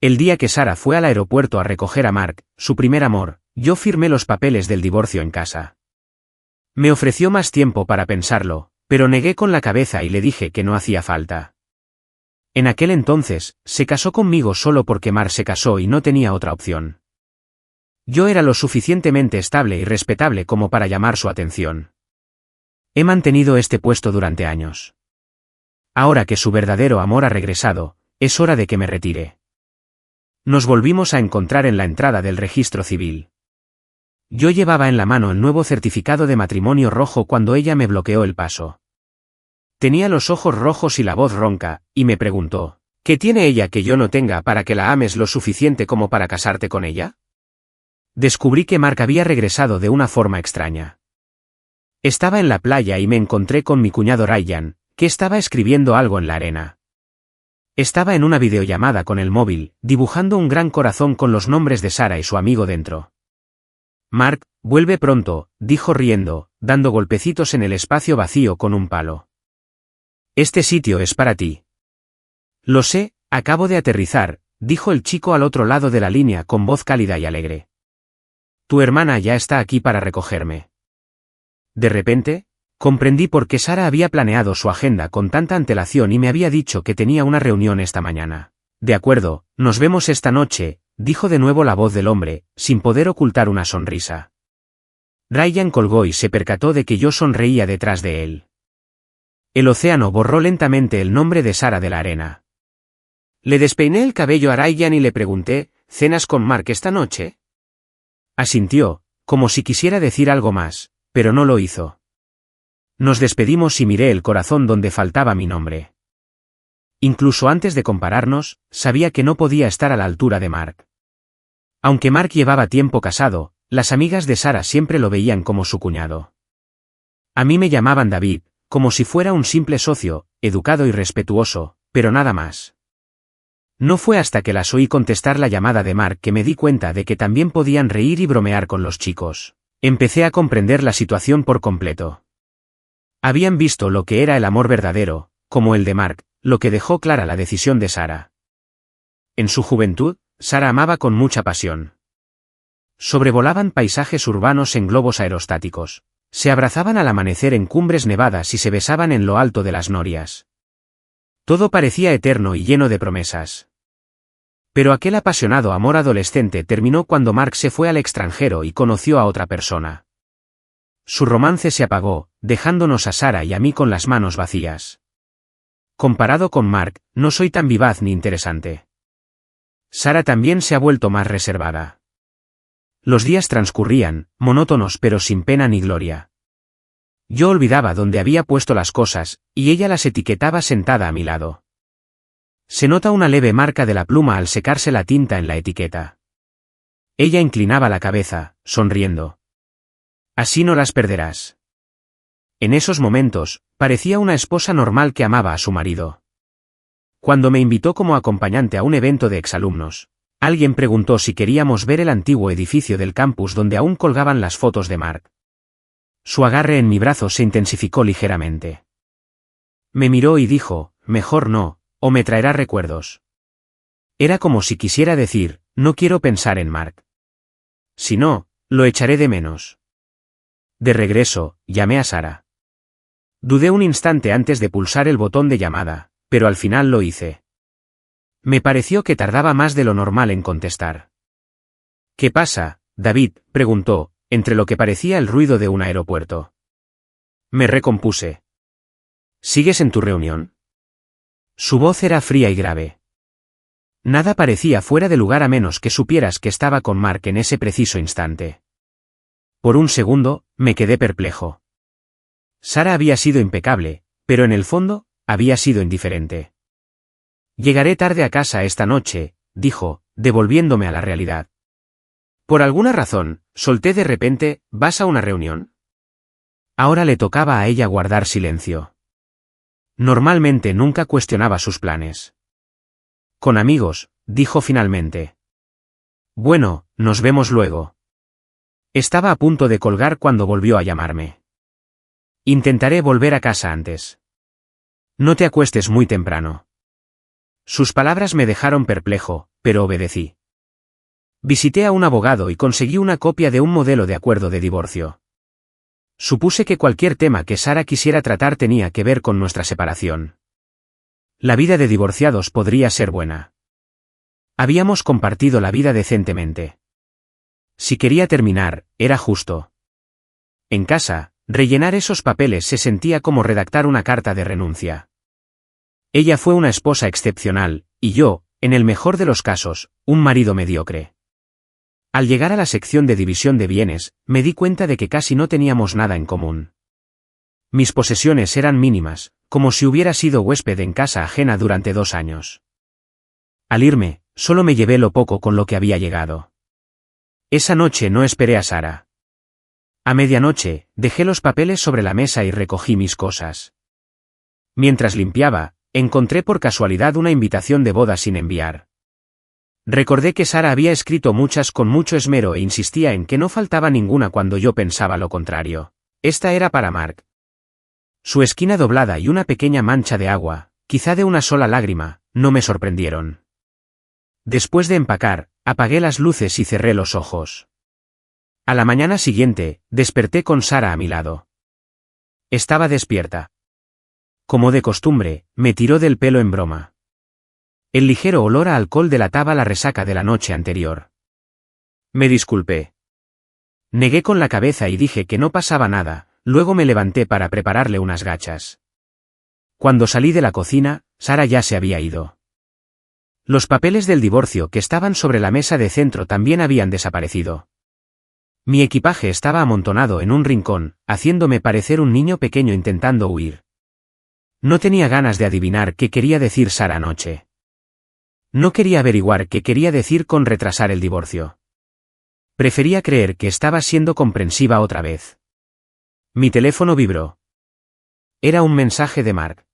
El día que Sara fue al aeropuerto a recoger a Mark, su primer amor, yo firmé los papeles del divorcio en casa. Me ofreció más tiempo para pensarlo, pero negué con la cabeza y le dije que no hacía falta. En aquel entonces, se casó conmigo solo porque Mark se casó y no tenía otra opción. Yo era lo suficientemente estable y respetable como para llamar su atención. He mantenido este puesto durante años. Ahora que su verdadero amor ha regresado, es hora de que me retire. Nos volvimos a encontrar en la entrada del registro civil. Yo llevaba en la mano el nuevo certificado de matrimonio rojo cuando ella me bloqueó el paso. Tenía los ojos rojos y la voz ronca, y me preguntó, ¿qué tiene ella que yo no tenga para que la ames lo suficiente como para casarte con ella? Descubrí que Mark había regresado de una forma extraña. Estaba en la playa y me encontré con mi cuñado Ryan, que estaba escribiendo algo en la arena. Estaba en una videollamada con el móvil, dibujando un gran corazón con los nombres de Sara y su amigo dentro. Mark, vuelve pronto, dijo riendo, dando golpecitos en el espacio vacío con un palo. Este sitio es para ti. Lo sé, acabo de aterrizar, dijo el chico al otro lado de la línea con voz cálida y alegre. Tu hermana ya está aquí para recogerme. De repente, comprendí por qué Sara había planeado su agenda con tanta antelación y me había dicho que tenía una reunión esta mañana. De acuerdo, nos vemos esta noche, dijo de nuevo la voz del hombre, sin poder ocultar una sonrisa. Ryan colgó y se percató de que yo sonreía detrás de él. El océano borró lentamente el nombre de Sara de la arena. Le despeiné el cabello a Ryan y le pregunté, ¿cenas con Mark esta noche? Asintió, como si quisiera decir algo más, pero no lo hizo. Nos despedimos y miré el corazón donde faltaba mi nombre. Incluso antes de compararnos, sabía que no podía estar a la altura de Mark. Aunque Mark llevaba tiempo casado, las amigas de Sara siempre lo veían como su cuñado. A mí me llamaban David, como si fuera un simple socio, educado y respetuoso, pero nada más. No fue hasta que las oí contestar la llamada de Mark que me di cuenta de que también podían reír y bromear con los chicos. Empecé a comprender la situación por completo. Habían visto lo que era el amor verdadero, como el de Mark, lo que dejó clara la decisión de Sara. En su juventud, Sara amaba con mucha pasión. Sobrevolaban paisajes urbanos en globos aerostáticos. Se abrazaban al amanecer en cumbres nevadas y se besaban en lo alto de las norias. Todo parecía eterno y lleno de promesas. Pero aquel apasionado amor adolescente terminó cuando Mark se fue al extranjero y conoció a otra persona. Su romance se apagó, dejándonos a Sara y a mí con las manos vacías. Comparado con Mark, no soy tan vivaz ni interesante. Sara también se ha vuelto más reservada. Los días transcurrían, monótonos pero sin pena ni gloria. Yo olvidaba dónde había puesto las cosas, y ella las etiquetaba sentada a mi lado. Se nota una leve marca de la pluma al secarse la tinta en la etiqueta. Ella inclinaba la cabeza, sonriendo. Así no las perderás. En esos momentos, parecía una esposa normal que amaba a su marido. Cuando me invitó como acompañante a un evento de exalumnos, alguien preguntó si queríamos ver el antiguo edificio del campus donde aún colgaban las fotos de Mark. Su agarre en mi brazo se intensificó ligeramente. Me miró y dijo, mejor no, o me traerá recuerdos. Era como si quisiera decir, no quiero pensar en Mark. Si no, lo echaré de menos. De regreso, llamé a Sara. Dudé un instante antes de pulsar el botón de llamada, pero al final lo hice. Me pareció que tardaba más de lo normal en contestar. ¿Qué pasa, David?, preguntó, entre lo que parecía el ruido de un aeropuerto. Me recompuse. ¿Sigues en tu reunión? Su voz era fría y grave. Nada parecía fuera de lugar a menos que supieras que estaba con Mark en ese preciso instante. Por un segundo, me quedé perplejo. Sara había sido impecable, pero en el fondo, había sido indiferente. Llegaré tarde a casa esta noche, dijo, devolviéndome a la realidad. Por alguna razón, solté de repente, ¿vas a una reunión? Ahora le tocaba a ella guardar silencio. Normalmente nunca cuestionaba sus planes. Con amigos, dijo finalmente. Bueno, nos vemos luego. Estaba a punto de colgar cuando volvió a llamarme. Intentaré volver a casa antes. No te acuestes muy temprano. Sus palabras me dejaron perplejo, pero obedecí. Visité a un abogado y conseguí una copia de un modelo de acuerdo de divorcio. Supuse que cualquier tema que Sara quisiera tratar tenía que ver con nuestra separación. La vida de divorciados podría ser buena. Habíamos compartido la vida decentemente. Si quería terminar, era justo. En casa, rellenar esos papeles se sentía como redactar una carta de renuncia. Ella fue una esposa excepcional, y yo, en el mejor de los casos, un marido mediocre. Al llegar a la sección de división de bienes, me di cuenta de que casi no teníamos nada en común. Mis posesiones eran mínimas, como si hubiera sido huésped en casa ajena durante 2 años. Al irme, solo me llevé lo poco con lo que había llegado. Esa noche no esperé a Sara. A medianoche, dejé los papeles sobre la mesa y recogí mis cosas. Mientras limpiaba, encontré por casualidad una invitación de boda sin enviar. Recordé que Sara había escrito muchas con mucho esmero e insistía en que no faltaba ninguna cuando yo pensaba lo contrario. Esta era para Mark. Su esquina doblada y una pequeña mancha de agua, quizá de una sola lágrima, no me sorprendieron. Después de empacar, apagué las luces y cerré los ojos. A la mañana siguiente, desperté con Sara a mi lado. Estaba despierta. Como de costumbre, me tiró del pelo en broma. El ligero olor a alcohol delataba la resaca de la noche anterior. Me disculpé. Negué con la cabeza y dije que no pasaba nada, luego me levanté para prepararle unas gachas. Cuando salí de la cocina, Sara ya se había ido. Los papeles del divorcio que estaban sobre la mesa de centro también habían desaparecido. Mi equipaje estaba amontonado en un rincón, haciéndome parecer un niño pequeño intentando huir. No tenía ganas de adivinar qué quería decir Sara anoche. No quería averiguar qué quería decir con retrasar el divorcio. Prefería creer que estaba siendo comprensiva otra vez. Mi teléfono vibró. Era un mensaje de Mark.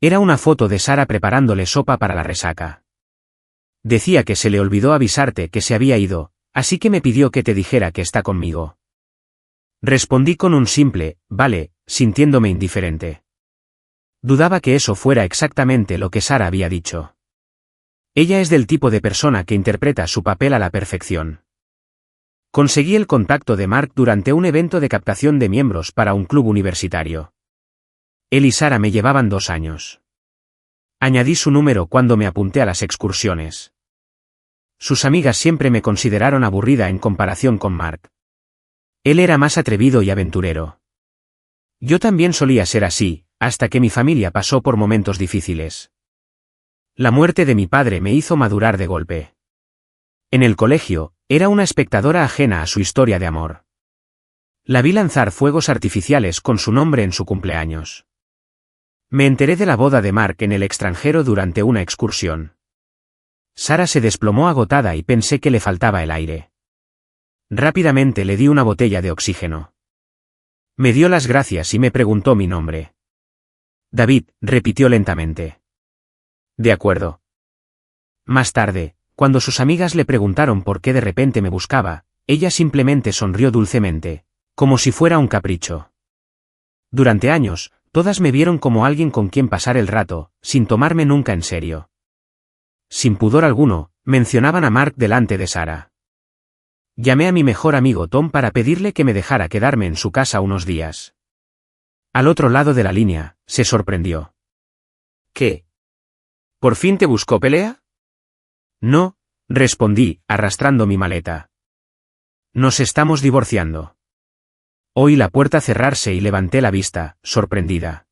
Era una foto de Sara preparándole sopa para la resaca. Decía que se le olvidó avisarte que se había ido, así que me pidió que te dijera que está conmigo. Respondí con un simple, vale, sintiéndome indiferente. Dudaba que eso fuera exactamente lo que Sara había dicho. Ella es del tipo de persona que interpreta su papel a la perfección. Conseguí el contacto de Mark durante un evento de captación de miembros para un club universitario. Él y Sara me llevaban 2 años. Añadí su número cuando me apunté a las excursiones. Sus amigas siempre me consideraron aburrida en comparación con Mark. Él era más atrevido y aventurero. Yo también solía ser así, hasta que mi familia pasó por momentos difíciles. La muerte de mi padre me hizo madurar de golpe. En el colegio, era una espectadora ajena a su historia de amor. La vi lanzar fuegos artificiales con su nombre en su cumpleaños. Me enteré de la boda de Mark en el extranjero durante una excursión. Sara se desplomó agotada y pensé que le faltaba el aire. Rápidamente le di una botella de oxígeno. Me dio las gracias y me preguntó mi nombre. David, repitió lentamente. De acuerdo. Más tarde, cuando sus amigas le preguntaron por qué de repente me buscaba, ella simplemente sonrió dulcemente, como si fuera un capricho. Durante años, todas me vieron como alguien con quien pasar el rato, sin tomarme nunca en serio. Sin pudor alguno, mencionaban a Mark delante de Sara. Llamé a mi mejor amigo Tom para pedirle que me dejara quedarme en su casa unos días. Al otro lado de la línea, se sorprendió. ¿Qué? ¿Por fin te buscó pelea? No, respondí, arrastrando mi maleta. Nos estamos divorciando. Oí la puerta cerrarse y levanté la vista, sorprendida.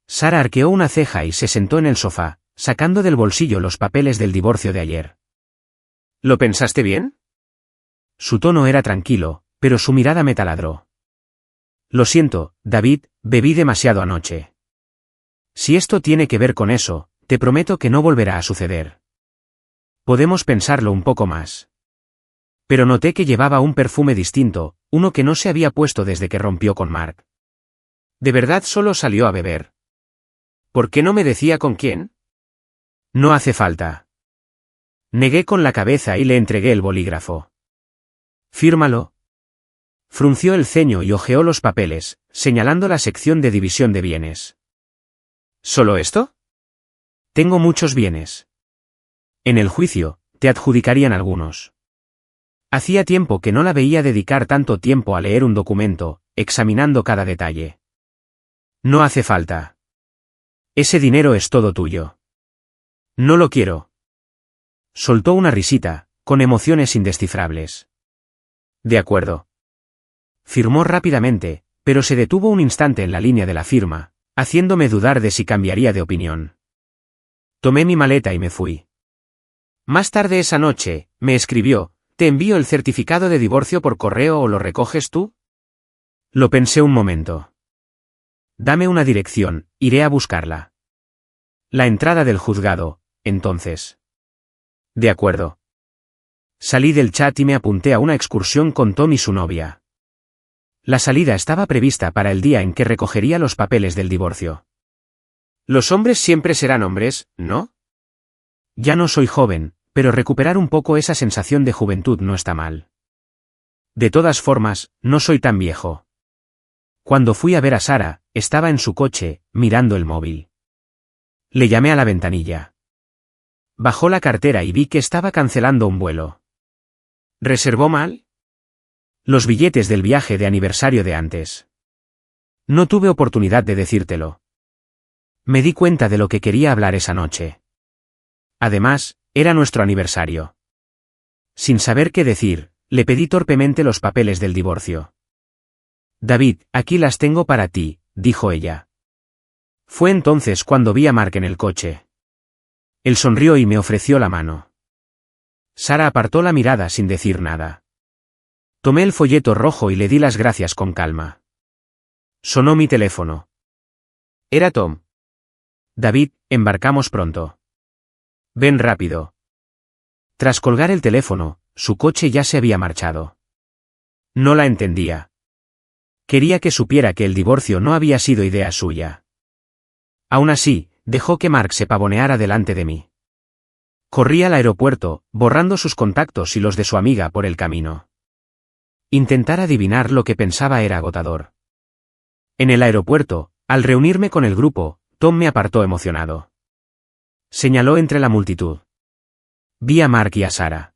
Sara arqueó una ceja y se sentó en el sofá, sacando del bolsillo los papeles del divorcio de ayer. ¿Lo pensaste bien? Su tono era tranquilo, pero su mirada me taladró. Lo siento, David, bebí demasiado anoche. Si esto tiene que ver con eso, te prometo que no volverá a suceder. Podemos pensarlo un poco más. Pero noté que llevaba un perfume distinto, uno que no se había puesto desde que rompió con Mark. ¿De verdad solo salió a beber? ¿Por qué no me decía con quién? No hace falta. Negué con la cabeza y le entregué el bolígrafo. Fírmalo. Frunció el ceño y hojeó los papeles, señalando la sección de división de bienes. ¿Solo esto? Tengo muchos bienes. En el juicio, te adjudicarían algunos. Hacía tiempo que no la veía dedicar tanto tiempo a leer un documento, examinando cada detalle. No hace falta. Ese dinero es todo tuyo. No lo quiero. Soltó una risita, con emociones indescifrables. De acuerdo. Firmó rápidamente, pero se detuvo un instante en la línea de la firma, haciéndome dudar de si cambiaría de opinión. Tomé mi maleta y me fui. Más tarde esa noche, me escribió: ¿te envío el certificado de divorcio por correo o lo recoges tú? Lo pensé un momento. Dame una dirección, iré a buscarla. La entrada del juzgado, entonces. De acuerdo. Salí del chat y me apunté a una excursión con Tom y su novia. La salida estaba prevista para el día en que recogería los papeles del divorcio. Los hombres siempre serán hombres, ¿no? Ya no soy joven, pero recuperar un poco esa sensación de juventud no está mal. De todas formas, no soy tan viejo. Cuando fui a ver a Sara, estaba en su coche, mirando el móvil. Le llamé a la ventanilla. Bajó la cartera y vi que estaba cancelando un vuelo. ¿Reservó mal? Los billetes del viaje de aniversario de antes. No tuve oportunidad de decírtelo. Me di cuenta de lo que quería hablar esa noche. Además, era nuestro aniversario. Sin saber qué decir, le pedí torpemente los papeles del divorcio. David, aquí las tengo para ti, dijo ella. Fue entonces cuando vi a Mark en el coche. Él sonrió y me ofreció la mano. Sara apartó la mirada sin decir nada. Tomé el folleto rojo y le di las gracias con calma. Sonó mi teléfono. Era Tom. David, embarcamos pronto. Ven rápido. Tras colgar el teléfono, su coche ya se había marchado. No la entendía. Quería que supiera que el divorcio no había sido idea suya. Aún así, dejó que Mark se pavoneara delante de mí. Corrí al aeropuerto, borrando sus contactos y los de su amiga por el camino. Intentar adivinar lo que pensaba era agotador. En el aeropuerto, al reunirme con el grupo, Tom me apartó emocionado. Señaló entre la multitud. Vi a Mark y a Sara.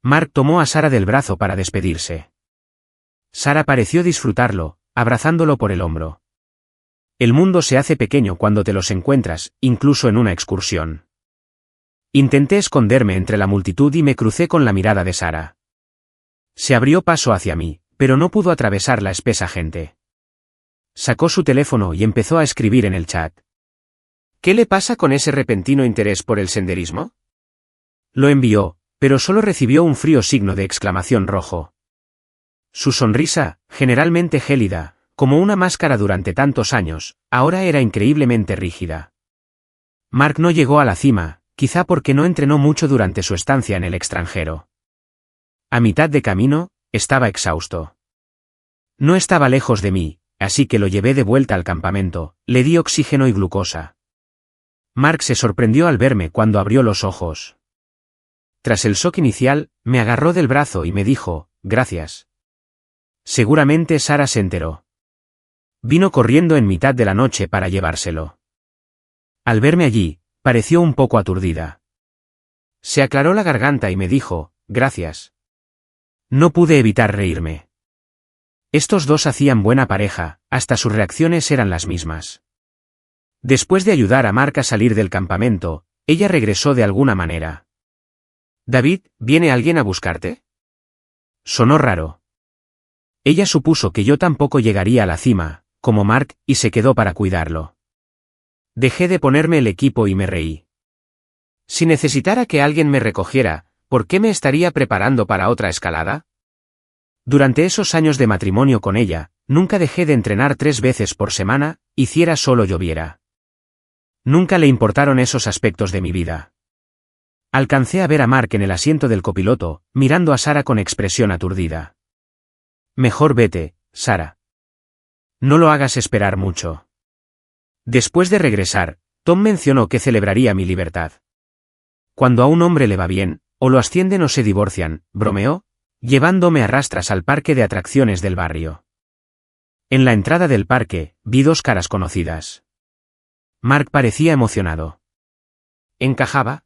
Mark tomó a Sara del brazo para despedirse. Sara pareció disfrutarlo, abrazándolo por el hombro. El mundo se hace pequeño cuando te los encuentras, incluso en una excursión. Intenté esconderme entre la multitud y me crucé con la mirada de Sara. Se abrió paso hacia mí, pero no pudo atravesar la espesa gente. Sacó su teléfono y empezó a escribir en el chat. ¿Qué le pasa con ese repentino interés por el senderismo? Lo envió, pero solo recibió un frío signo de exclamación rojo. Su sonrisa, generalmente gélida, como una máscara durante tantos años, ahora era increíblemente rígida. Mark no llegó a la cima, quizá porque no entrenó mucho durante su estancia en el extranjero. A mitad de camino, estaba exhausto. No estaba lejos de mí, así que lo llevé de vuelta al campamento, le di oxígeno y glucosa. Mark se sorprendió al verme cuando abrió los ojos. Tras el shock inicial, me agarró del brazo y me dijo, gracias. Seguramente Sara se enteró. Vino corriendo en mitad de la noche para llevárselo. Al verme allí, pareció un poco aturdida. Se aclaró la garganta y me dijo, gracias. No pude evitar reírme. Estos dos hacían buena pareja, hasta sus reacciones eran las mismas. Después de ayudar a Mark a salir del campamento, ella regresó de alguna manera. David, ¿viene alguien a buscarte? Sonó raro. Ella supuso que yo tampoco llegaría a la cima, como Mark, y se quedó para cuidarlo. Dejé de ponerme el equipo y me reí. Si necesitara que alguien me recogiera, ¿por qué me estaría preparando para otra escalada? Durante esos años de matrimonio con ella, nunca dejé de entrenar 3 veces por semana, hiciera solo lloviera. Nunca le importaron esos aspectos de mi vida. Alcancé a ver a Mark en el asiento del copiloto, mirando a Sara con expresión aturdida. Mejor vete, Sara. No lo hagas esperar mucho. Después de regresar, Tom mencionó que celebraría mi libertad. Cuando a un hombre le va bien, o lo ascienden o se divorcian, bromeó, llevándome a rastras al parque de atracciones del barrio. En la entrada del parque, vi 2 caras conocidas. Mark parecía emocionado. ¿Encajaba?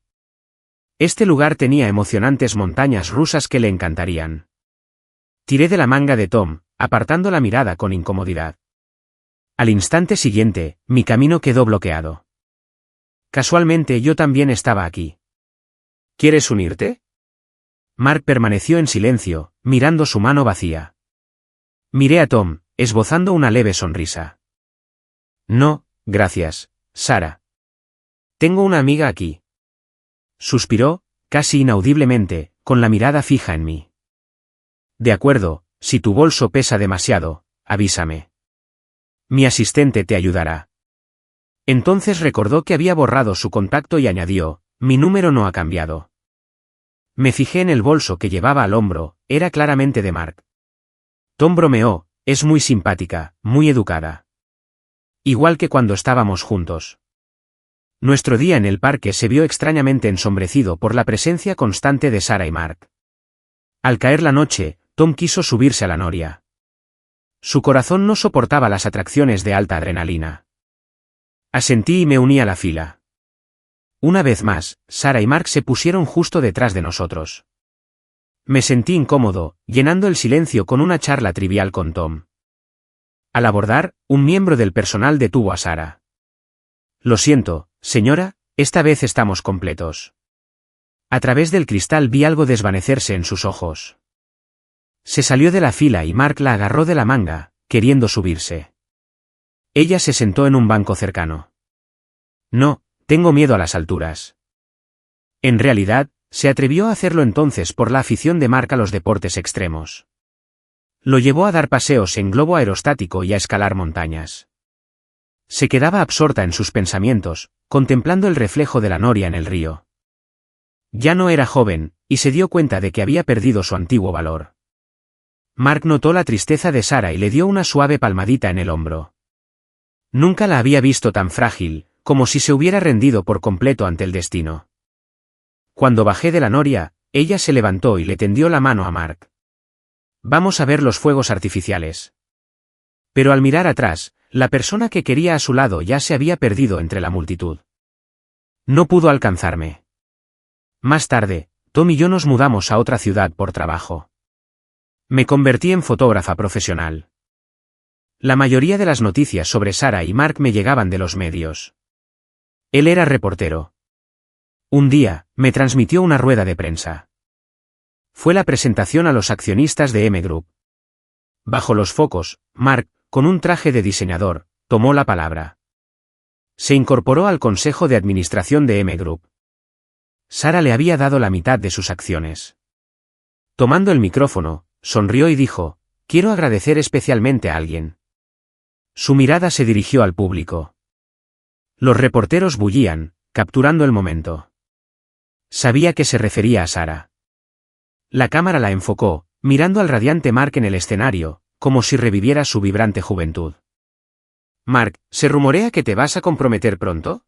Este lugar tenía emocionantes montañas rusas que le encantarían. Tiré de la manga de Tom, apartando la mirada con incomodidad. Al instante siguiente, mi camino quedó bloqueado. Casualmente yo también estaba aquí. ¿Quieres unirte? Mark permaneció en silencio, mirando su mano vacía. Miré a Tom, esbozando una leve sonrisa. No, gracias, Sarah. Tengo una amiga aquí. Suspiró, casi inaudiblemente, con la mirada fija en mí. De acuerdo, si tu bolso pesa demasiado, avísame. Mi asistente te ayudará. Entonces recordó que había borrado su contacto y añadió, mi número no ha cambiado. Me fijé en el bolso que llevaba al hombro, era claramente de Mark. Tom bromeó, es muy simpática, muy educada. Igual que cuando estábamos juntos. Nuestro día en el parque se vio extrañamente ensombrecido por la presencia constante de Sarah y Mark. Al caer la noche, Tom quiso subirse a la noria. Su corazón no soportaba las atracciones de alta adrenalina. Asentí y me uní a la fila. Una vez más, Sarah y Mark se pusieron justo detrás de nosotros. Me sentí incómodo, llenando el silencio con una charla trivial con Tom. Al abordar, un miembro del personal detuvo a Sarah. Lo siento, señora, esta vez estamos completos. A través del cristal vi algo desvanecerse en sus ojos. Se salió de la fila y Mark la agarró de la manga, queriendo subirse. Ella se sentó en un banco cercano. No, tengo miedo a las alturas. En realidad, se atrevió a hacerlo entonces por la afición de Mark a los deportes extremos. Lo llevó a dar paseos en globo aerostático y a escalar montañas. Se quedaba absorta en sus pensamientos, contemplando el reflejo de la noria en el río. Ya no era joven, y se dio cuenta de que había perdido su antiguo valor. Mark notó la tristeza de Sarah y le dio una suave palmadita en el hombro. Nunca la había visto tan frágil, como si se hubiera rendido por completo ante el destino. Cuando bajé de la noria, ella se levantó y le tendió la mano a Mark. Vamos a ver los fuegos artificiales. Pero al mirar atrás, la persona que quería a su lado ya se había perdido entre la multitud. No pudo alcanzarme. Más tarde, Tom y yo nos mudamos a otra ciudad por trabajo. Me convertí en fotógrafa profesional. La mayoría de las noticias sobre Sarah y Mark me llegaban de los medios. Él era reportero. Un día, me transmitió una rueda de prensa. Fue la presentación a los accionistas de M Group. Bajo los focos, Mark, con un traje de diseñador, tomó la palabra. Se incorporó al consejo de administración de M Group. Sarah le había dado la mitad de sus acciones. Tomando el micrófono, sonrió y dijo, quiero agradecer especialmente a alguien. Su mirada se dirigió al público. Los reporteros bullían, capturando el momento. Sabía que se refería a Sarah. La cámara la enfocó, mirando al radiante Mark en el escenario, como si reviviera su vibrante juventud. Mark, ¿se rumorea que te vas a comprometer pronto?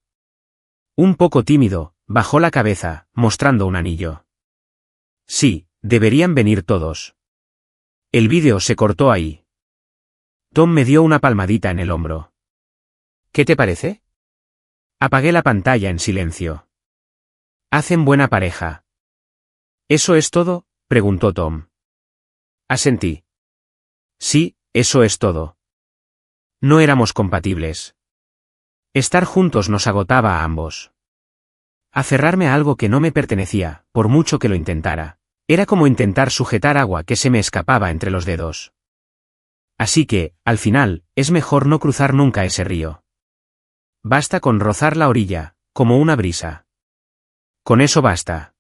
Un poco tímido, bajó la cabeza, mostrando un anillo. Sí, deberían venir todos. El vídeo se cortó ahí. Tom me dio una palmadita en el hombro. ¿Qué te parece? Apagué la pantalla en silencio. Hacen buena pareja. ¿Eso es todo?, preguntó Tom. Asentí. Sí, eso es todo. No éramos compatibles. Estar juntos nos agotaba a ambos. Aferrarme a algo que no me pertenecía, por mucho que lo intentara, era como intentar sujetar agua que se me escapaba entre los dedos. Así que, al final, es mejor no cruzar nunca ese río. Basta con rozar la orilla, como una brisa. Con eso basta.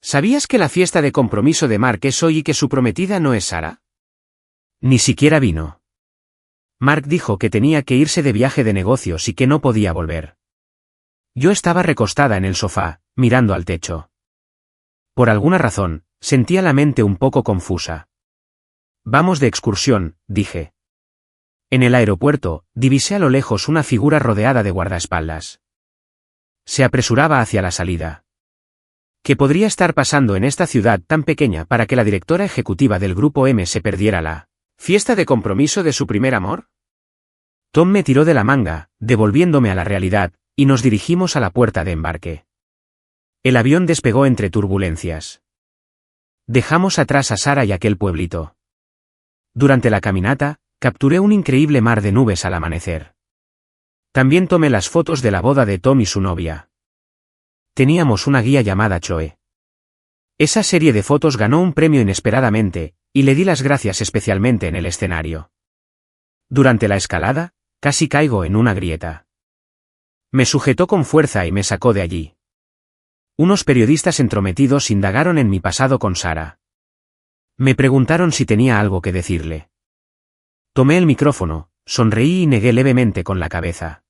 ¿Sabías que la fiesta de compromiso de Mark es hoy y que su prometida no es Sarah? Ni siquiera vino. Mark dijo que tenía que irse de viaje de negocios y que no podía volver. Yo estaba recostada en el sofá, mirando al techo. Por alguna razón, sentía la mente un poco confusa. Vamos de excursión, dije. En el aeropuerto, divisé a lo lejos una figura rodeada de guardaespaldas. Se apresuraba hacia la salida. ¿Qué podría estar pasando en esta ciudad tan pequeña para que la directora ejecutiva del Grupo M se perdiera la fiesta de compromiso de su primer amor? Tom me tiró de la manga, devolviéndome a la realidad, y nos dirigimos a la puerta de embarque. El avión despegó entre turbulencias. Dejamos atrás a Sara y aquel pueblito. Durante la caminata, capturé un increíble mar de nubes al amanecer. También tomé las fotos de la boda de Tom y su novia. Teníamos una guía llamada Chloe. Esa serie de fotos ganó un premio inesperadamente, y le di las gracias especialmente en el escenario. Durante la escalada, casi caigo en una grieta. Me sujetó con fuerza y me sacó de allí. Unos periodistas entrometidos indagaron en mi pasado con Sara. Me preguntaron si tenía algo que decirle. Tomé el micrófono, sonreí y negué levemente con la cabeza.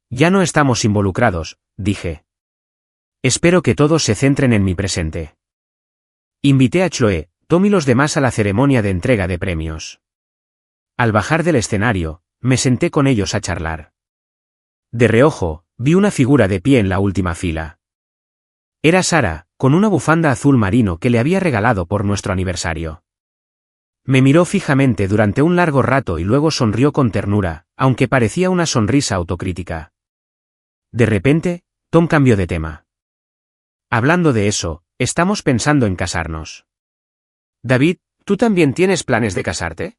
Ya no estamos involucrados, dije. Espero que todos se centren en mi presente. Invité a Chloe, Tom y los demás a la ceremonia de entrega de premios. Al bajar del escenario, me senté con ellos a charlar. De reojo, vi una figura de pie en la última fila. Era Sara, con una bufanda azul marino que le había regalado por nuestro aniversario. Me miró fijamente durante un largo rato y luego sonrió con ternura, aunque parecía una sonrisa autocrítica. De repente, Tom cambió de tema. Hablando de eso, estamos pensando en casarnos. David, ¿tú también tienes planes de casarte?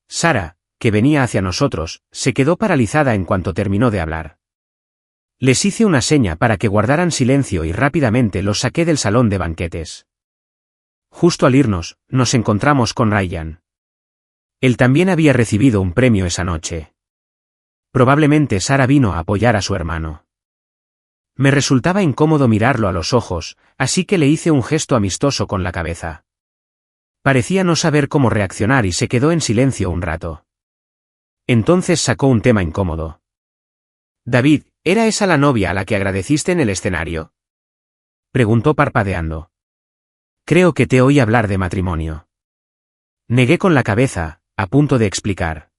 Sara, que venía hacia nosotros, se quedó paralizada en cuanto terminó de hablar. Les hice una seña para que guardaran silencio y rápidamente los saqué del salón de banquetes. Justo al irnos, nos encontramos con Ryan. Él también había recibido un premio esa noche. Probablemente Sara vino a apoyar a su hermano. Me resultaba incómodo mirarlo a los ojos, así que le hice un gesto amistoso con la cabeza. Parecía no saber cómo reaccionar y se quedó en silencio un rato. Entonces sacó un tema incómodo. David, ¿era esa la novia a la que agradeciste en el escenario? Preguntó parpadeando. Creo que te oí hablar de matrimonio. Negué con la cabeza, a punto de explicar.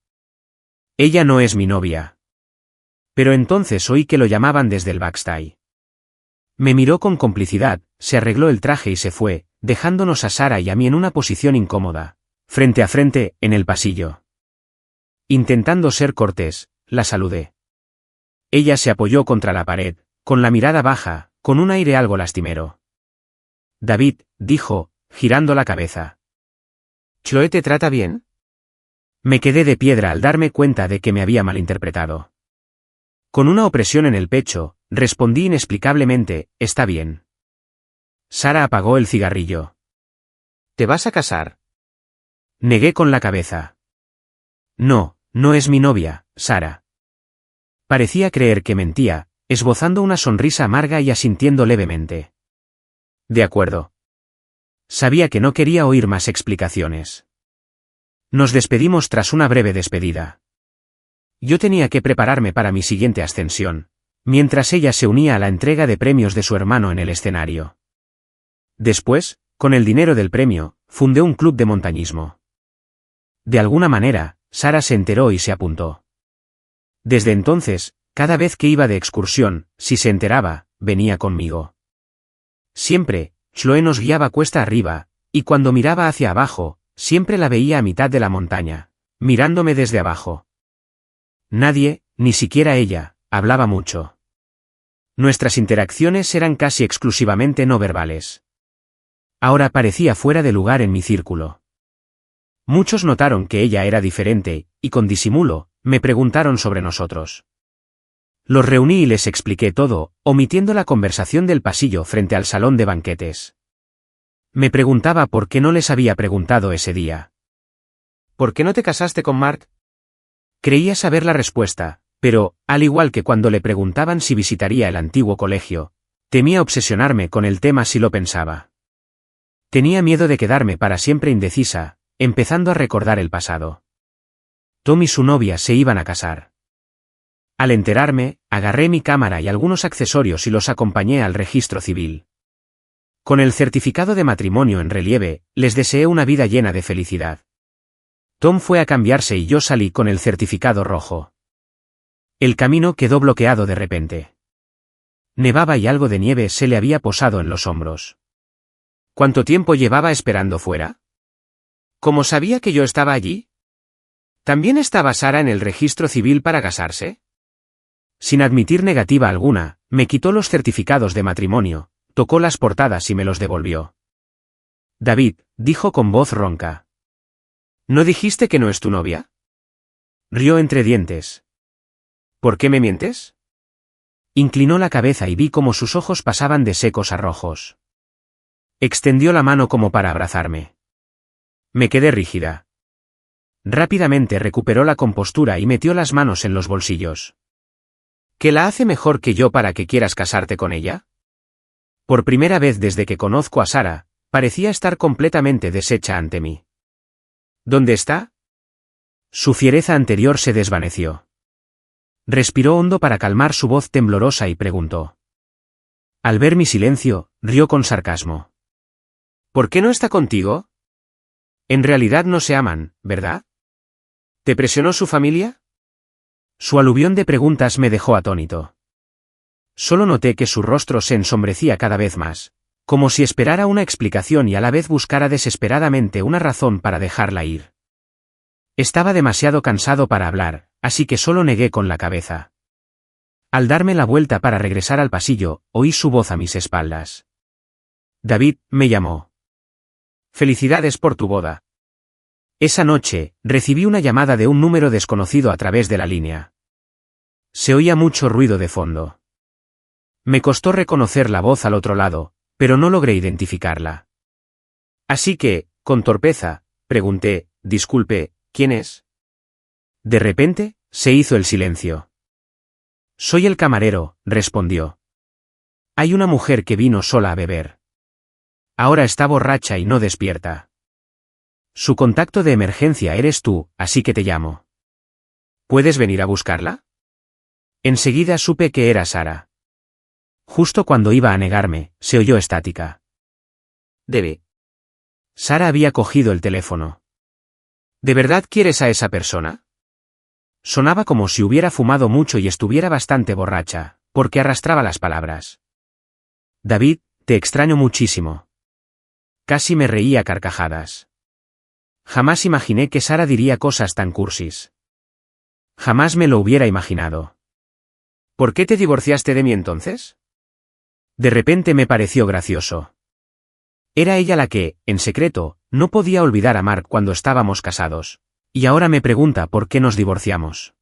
Ella no es mi novia. Pero entonces oí que lo llamaban desde el backstage. Me miró con complicidad, se arregló el traje y se fue, dejándonos a Sara y a mí en una posición incómoda, frente a frente, en el pasillo. Intentando ser cortés, la saludé. Ella se apoyó contra la pared, con la mirada baja, con un aire algo lastimero. David, dijo, girando la cabeza. ¿Chloe te trata bien? Me quedé de piedra al darme cuenta de que me había malinterpretado. Con una opresión en el pecho, respondí inexplicablemente, está bien. Sara apagó el cigarrillo. ¿Te vas a casar? Negué con la cabeza. No, no es mi novia, Sara. Parecía creer que mentía, esbozando una sonrisa amarga y asintiendo levemente. De acuerdo. Sabía que no quería oír más explicaciones. Nos despedimos tras una breve despedida. Yo tenía que prepararme para mi siguiente ascensión, mientras ella se unía a la entrega de premios de su hermano en el escenario. Después, con el dinero del premio, fundé un club de montañismo. De alguna manera, Sara se enteró y se apuntó. Desde entonces, cada vez que iba de excursión, si se enteraba, venía conmigo. Siempre, Chloe nos guiaba cuesta arriba, y cuando miraba hacia abajo, siempre la veía a mitad de la montaña, mirándome desde abajo. Nadie, ni siquiera ella, hablaba mucho. Nuestras interacciones eran casi exclusivamente no verbales. Ahora parecía fuera de lugar en mi círculo. Muchos notaron que ella era diferente, y con disimulo, me preguntaron sobre nosotros. Los reuní y les expliqué todo, omitiendo la conversación del pasillo frente al salón de banquetes. Me preguntaba por qué no les había preguntado ese día. ¿Por qué no te casaste con Mark? Creía saber la respuesta, pero, al igual que cuando le preguntaban si visitaría el antiguo colegio, temía obsesionarme con el tema si lo pensaba. Tenía miedo de quedarme para siempre indecisa, empezando a recordar el pasado. Tom y su novia se iban a casar. Al enterarme, agarré mi cámara y algunos accesorios y los acompañé al registro civil. Con el certificado de matrimonio en relieve, les deseé una vida llena de felicidad. Tom fue a cambiarse y yo salí con el certificado rojo. El camino quedó bloqueado de repente. Nevaba y algo de nieve se le había posado en los hombros. ¿Cuánto tiempo llevaba esperando fuera? ¿Cómo sabía que yo estaba allí? ¿También estaba Sara en el registro civil para casarse? Sin admitir negativa alguna, me quitó los certificados de matrimonio, tocó las portadas y me los devolvió. David, dijo con voz ronca. ¿No dijiste que no es tu novia? Rió entre dientes. ¿Por qué me mientes? Inclinó la cabeza y vi cómo sus ojos pasaban de secos a rojos. Extendió la mano como para abrazarme. Me quedé rígida. Rápidamente recuperó la compostura y metió las manos en los bolsillos. ¿Qué la hace mejor que yo para que quieras casarte con ella? Por primera vez desde que conozco a Sara, parecía estar completamente deshecha ante mí. ¿Dónde está? Su fiereza anterior se desvaneció. Respiró hondo para calmar su voz temblorosa y preguntó. Al ver mi silencio, rió con sarcasmo. ¿Por qué no está contigo? En realidad no se aman, ¿verdad? ¿Te presionó su familia? Su aluvión de preguntas me dejó atónito. Solo noté que su rostro se ensombrecía cada vez más, como si esperara una explicación y a la vez buscara desesperadamente una razón para dejarla ir. Estaba demasiado cansado para hablar, así que solo negué con la cabeza. Al darme la vuelta para regresar al pasillo, oí su voz a mis espaldas. David, me llamó. Felicidades por tu boda. Esa noche, recibí una llamada de un número desconocido a través de la línea. Se oía mucho ruido de fondo. Me costó reconocer la voz al otro lado, pero no logré identificarla. Así que, con torpeza, pregunté, disculpe, ¿quién es? De repente, se hizo el silencio. Soy el camarero, respondió. Hay una mujer que vino sola a beber. Ahora está borracha y no despierta. Su contacto de emergencia eres tú, así que te llamo. ¿Puedes venir a buscarla? Enseguida supe que era Sara. Justo cuando iba a negarme, se oyó estática. Debe. Sara había cogido el teléfono. ¿De verdad quieres a esa persona? Sonaba como si hubiera fumado mucho y estuviera bastante borracha, porque arrastraba las palabras. David, te extraño muchísimo. Casi me reía a carcajadas. Jamás imaginé que Sara diría cosas tan cursis. Jamás me lo hubiera imaginado. ¿Por qué te divorciaste de mí entonces? De repente me pareció gracioso. Era ella la que, en secreto, no podía olvidar a Mark cuando estábamos casados, y ahora me pregunta por qué nos divorciamos.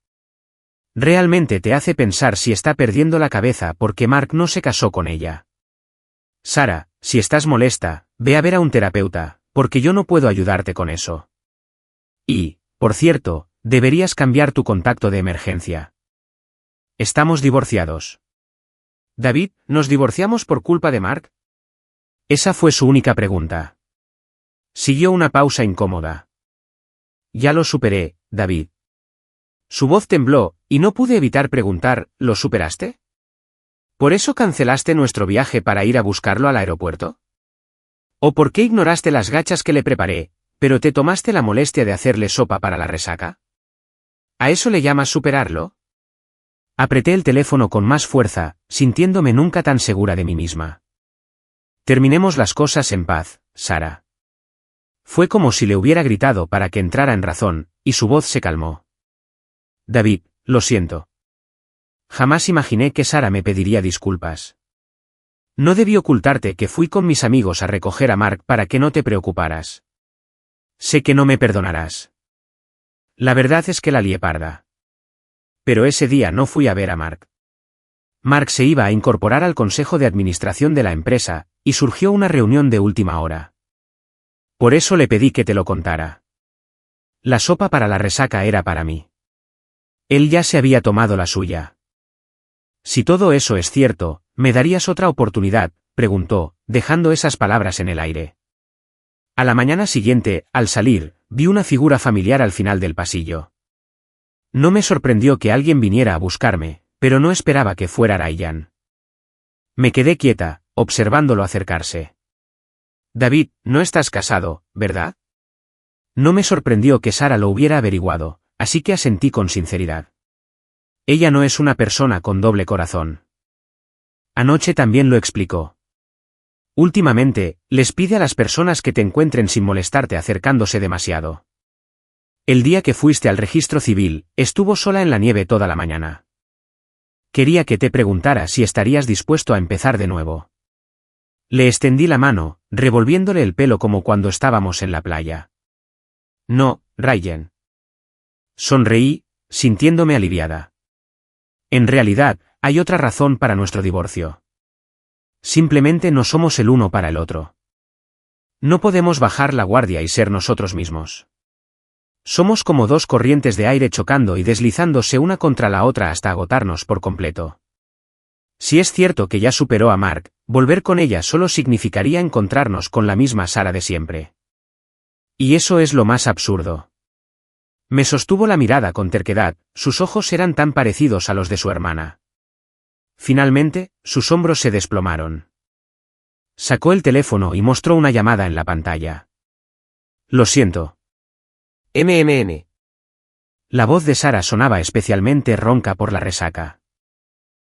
Realmente te hace pensar si está perdiendo la cabeza porque Mark no se casó con ella. Sara, si estás molesta, ve a ver a un terapeuta, porque yo no puedo ayudarte con eso. Y, por cierto, deberías cambiar tu contacto de emergencia. Estamos divorciados. David, ¿nos divorciamos por culpa de Mark? Esa fue su única pregunta. Siguió una pausa incómoda. Ya lo superé, David. Su voz tembló, y no pude evitar preguntar, ¿lo superaste? ¿Por eso cancelaste nuestro viaje para ir a buscarlo al aeropuerto? ¿O por qué ignoraste las gachas que le preparé, pero te tomaste la molestia de hacerle sopa para la resaca? ¿A eso le llamas superarlo? Apreté el teléfono con más fuerza, sintiéndome nunca tan segura de mí misma. Terminemos las cosas en paz, Sara. Fue como si le hubiera gritado para que entrara en razón, y su voz se calmó. David, lo siento. Jamás imaginé que Sara me pediría disculpas. No debí ocultarte que fui con mis amigos a recoger a Mark para que no te preocuparas. Sé que no me perdonarás. La verdad es que la lié parda. Pero ese día no fui a ver a Mark. Mark se iba a incorporar al consejo de administración de la empresa, y surgió una reunión de última hora. Por eso le pedí que te lo contara. La sopa para la resaca era para mí. Él ya se había tomado la suya. Si todo eso es cierto, ¿me darías otra oportunidad?, preguntó, dejando esas palabras en el aire. A la mañana siguiente, al salir, vi una figura familiar al final del pasillo. No me sorprendió que alguien viniera a buscarme, pero no esperaba que fuera Ryan. Me quedé quieta, observándolo acercarse. David, no estás casado, ¿verdad? No me sorprendió que Sara lo hubiera averiguado, así que asentí con sinceridad. Ella no es una persona con doble corazón. Anoche también lo explicó. Últimamente, les pide a las personas que te encuentren sin molestarte acercándose demasiado. El día que fuiste al registro civil, estuvo sola en la nieve toda la mañana. Quería que te preguntara si estarías dispuesto a empezar de nuevo. Le extendí la mano, revolviéndole el pelo como cuando estábamos en la playa. No, Ryan. Sonreí, sintiéndome aliviada. En realidad, hay otra razón para nuestro divorcio. Simplemente no somos el uno para el otro. No podemos bajar la guardia y ser nosotros mismos. Somos como dos corrientes de aire chocando y deslizándose una contra la otra hasta agotarnos por completo. Si es cierto que ya superó a Mark, volver con ella solo significaría encontrarnos con la misma Sara de siempre. Y eso es lo más absurdo. Me sostuvo la mirada con terquedad, sus ojos eran tan parecidos a los de su hermana. Finalmente, sus hombros se desplomaron. Sacó el teléfono y mostró una llamada en la pantalla. Lo siento. La voz de Sara sonaba especialmente ronca por la resaca.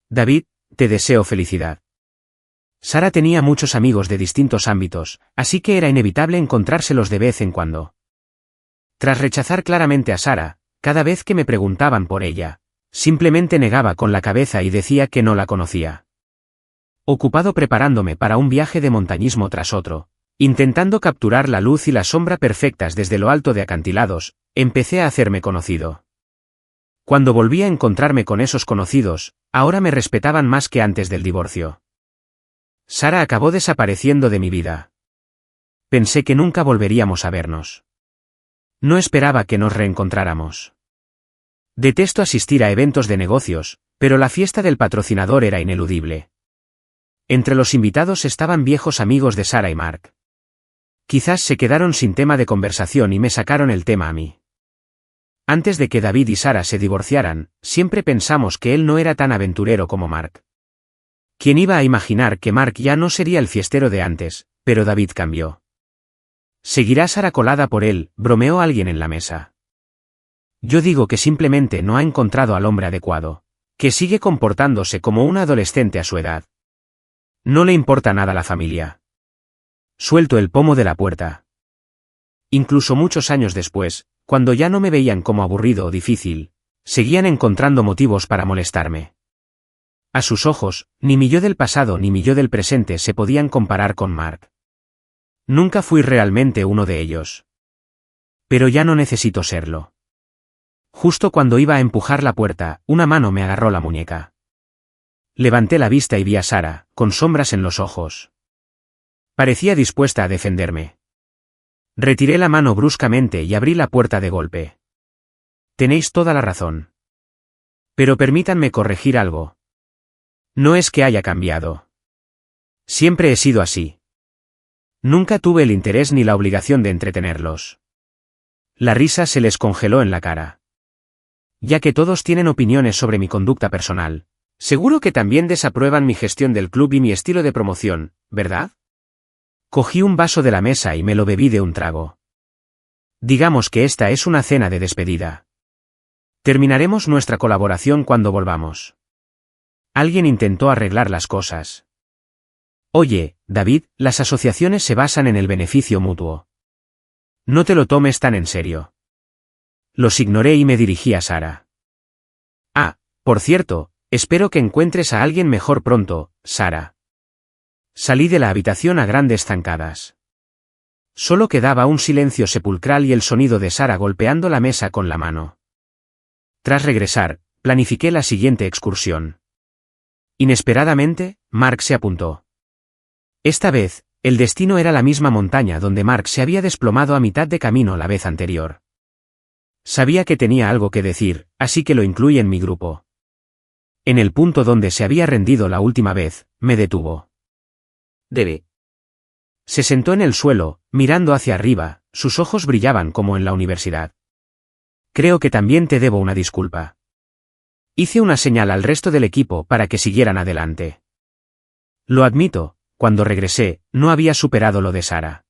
David, te deseo felicidad. Sara tenía muchos amigos de distintos ámbitos, así que era inevitable encontrárselos de vez en cuando. Tras rechazar claramente a Sara, cada vez que me preguntaban por ella, simplemente negaba con la cabeza y decía que no la conocía. Ocupado preparándome para un viaje de montañismo tras otro, intentando capturar la luz y la sombra perfectas desde lo alto de acantilados, empecé a hacerme conocido. Cuando volví a encontrarme con esos conocidos, ahora me respetaban más que antes del divorcio. Sara acabó desapareciendo de mi vida. Pensé que nunca volveríamos a vernos. No esperaba que nos reencontráramos. Detesto asistir a eventos de negocios, pero la fiesta del patrocinador era ineludible. Entre los invitados estaban viejos amigos de Sara y Mark. Quizás se quedaron sin tema de conversación y me sacaron el tema a mí. Antes de que David y Sara se divorciaran, siempre pensamos que él no era tan aventurero como Mark. ¿Quién iba a imaginar que Mark ya no sería el fiestero de antes, pero David cambió? ¿Seguirá Sara colada por él?, bromeó alguien en la mesa. Yo digo que simplemente no ha encontrado al hombre adecuado, que sigue comportándose como un adolescente a su edad. No le importa nada la familia. Suelto el pomo de la puerta. Incluso muchos años después, cuando ya no me veían como aburrido o difícil, seguían encontrando motivos para molestarme. A sus ojos, ni mi yo del pasado ni mi yo del presente se podían comparar con Mark. Nunca fui realmente uno de ellos. Pero ya no necesito serlo. Justo cuando iba a empujar la puerta, una mano me agarró la muñeca. Levanté la vista y vi a Sara, con sombras en los ojos. Parecía dispuesta a defenderme. Retiré la mano bruscamente y abrí la puerta de golpe. Tenéis toda la razón. Pero permítanme corregir algo. No es que haya cambiado. Siempre he sido así. Nunca tuve el interés ni la obligación de entretenerlos. La risa se les congeló en la cara. Ya que todos tienen opiniones sobre mi conducta personal, seguro que también desaprueban mi gestión del club y mi estilo de promoción, ¿verdad? Cogí un vaso de la mesa y me lo bebí de un trago. Digamos que esta es una cena de despedida. Terminaremos nuestra colaboración cuando volvamos. Alguien intentó arreglar las cosas. Oye, David, las asociaciones se basan en el beneficio mutuo. No te lo tomes tan en serio. Los ignoré y me dirigí a Sara. Ah, por cierto, espero que encuentres a alguien mejor pronto, Sara. Salí de la habitación a grandes zancadas. Solo quedaba un silencio sepulcral y el sonido de Sara golpeando la mesa con la mano. Tras regresar, planifiqué la siguiente excursión. Inesperadamente, Mark se apuntó. Esta vez, el destino era la misma montaña donde Mark se había desplomado a mitad de camino la vez anterior. Sabía que tenía algo que decir, así que lo incluí en mi grupo. En el punto donde se había rendido la última vez, me detuvo. Debe. Se sentó en el suelo, mirando hacia arriba, sus ojos brillaban como en la universidad. Creo que también te debo una disculpa. Hice una señal al resto del equipo para que siguieran adelante. Lo admito, cuando regresé, no había superado lo de Sara.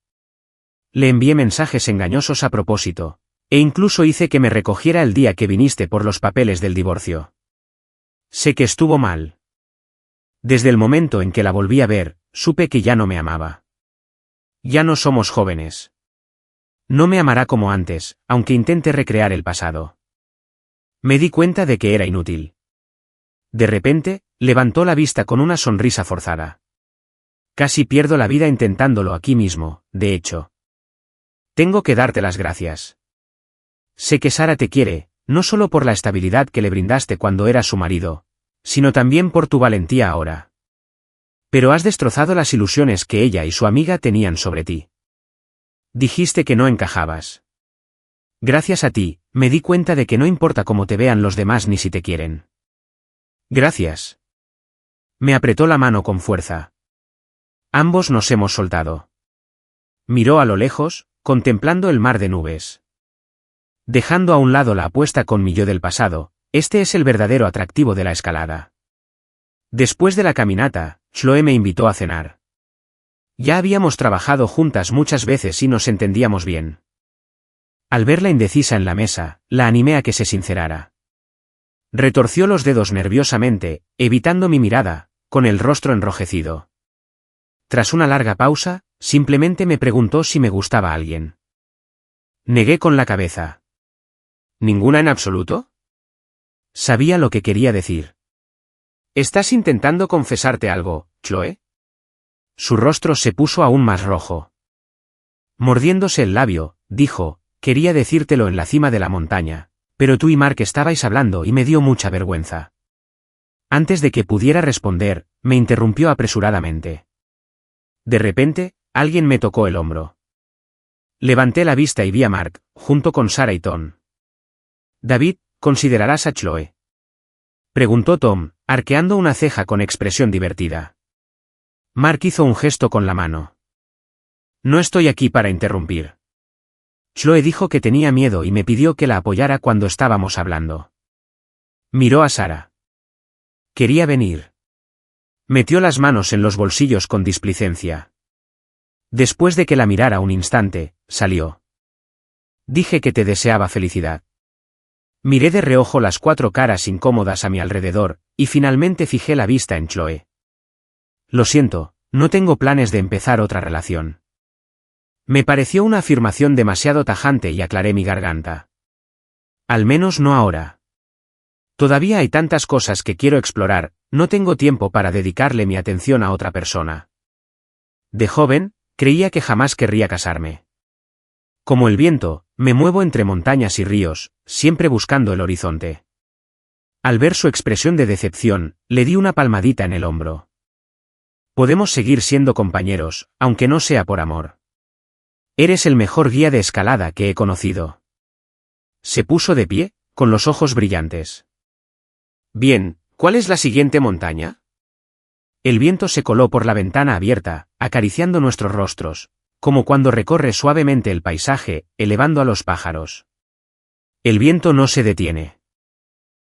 Le envié mensajes engañosos a propósito, e incluso hice que me recogiera el día que viniste por los papeles del divorcio. Sé que estuvo mal. Desde el momento en que la volví a ver, supe que ya no me amaba. Ya no somos jóvenes. No me amará como antes, aunque intente recrear el pasado. Me di cuenta de que era inútil. De repente, levantó la vista con una sonrisa forzada. Casi pierdo la vida intentándolo aquí mismo, de hecho. Tengo que darte las gracias. Sé que Sara te quiere, no solo por la estabilidad que le brindaste cuando eras su marido, sino también por tu valentía ahora. Pero has destrozado las ilusiones que ella y su amiga tenían sobre ti. Dijiste que no encajabas. Gracias a ti, me di cuenta de que no importa cómo te vean los demás ni si te quieren. Gracias. Me apretó la mano con fuerza. Ambos nos hemos soltado. Miró a lo lejos, contemplando el mar de nubes. Dejando a un lado la apuesta con mi yo del pasado, este es el verdadero atractivo de la escalada. Después de la caminata, Chloe me invitó a cenar. Ya habíamos trabajado juntas muchas veces y nos entendíamos bien. Al verla indecisa en la mesa, la animé a que se sincerara. Retorció los dedos nerviosamente, evitando mi mirada, con el rostro enrojecido. Tras una larga pausa, simplemente me preguntó si me gustaba alguien. Negué con la cabeza. ¿Ninguna en absoluto? Sabía lo que quería decir. ¿Estás intentando confesarte algo, Chloe? Su rostro se puso aún más rojo. Mordiéndose el labio, dijo, quería decírtelo en la cima de la montaña, pero tú y Mark estabais hablando y me dio mucha vergüenza. Antes de que pudiera responder, me interrumpió apresuradamente. De repente, alguien me tocó el hombro. Levanté la vista y vi a Mark, junto con Sara y Tom. David, ¿considerarás a Chloe? Preguntó Tom, arqueando una ceja con expresión divertida. Mark hizo un gesto con la mano. No estoy aquí para interrumpir. Chloe dijo que tenía miedo y me pidió que la apoyara cuando estábamos hablando. Miró a Sara. Quería venir. Metió las manos en los bolsillos con displicencia. Después de que la mirara un instante, salió. Dije que te deseaba felicidad. Miré de reojo las 4 caras incómodas a mi alrededor, y finalmente fijé la vista en Chloe. Lo siento, no tengo planes de empezar otra relación. Me pareció una afirmación demasiado tajante y aclaré mi garganta. Al menos no ahora. Todavía hay tantas cosas que quiero explorar, no tengo tiempo para dedicarle mi atención a otra persona. De joven, creía que jamás querría casarme. Como el viento, me muevo entre montañas y ríos, siempre buscando el horizonte. Al ver su expresión de decepción, le di una palmadita en el hombro. Podemos seguir siendo compañeros, aunque no sea por amor. Eres el mejor guía de escalada que he conocido. Se puso de pie, con los ojos brillantes. Bien, ¿cuál es la siguiente montaña? El viento se coló por la ventana abierta, acariciando nuestros rostros, como cuando recorre suavemente el paisaje, elevando a los pájaros. El viento no se detiene.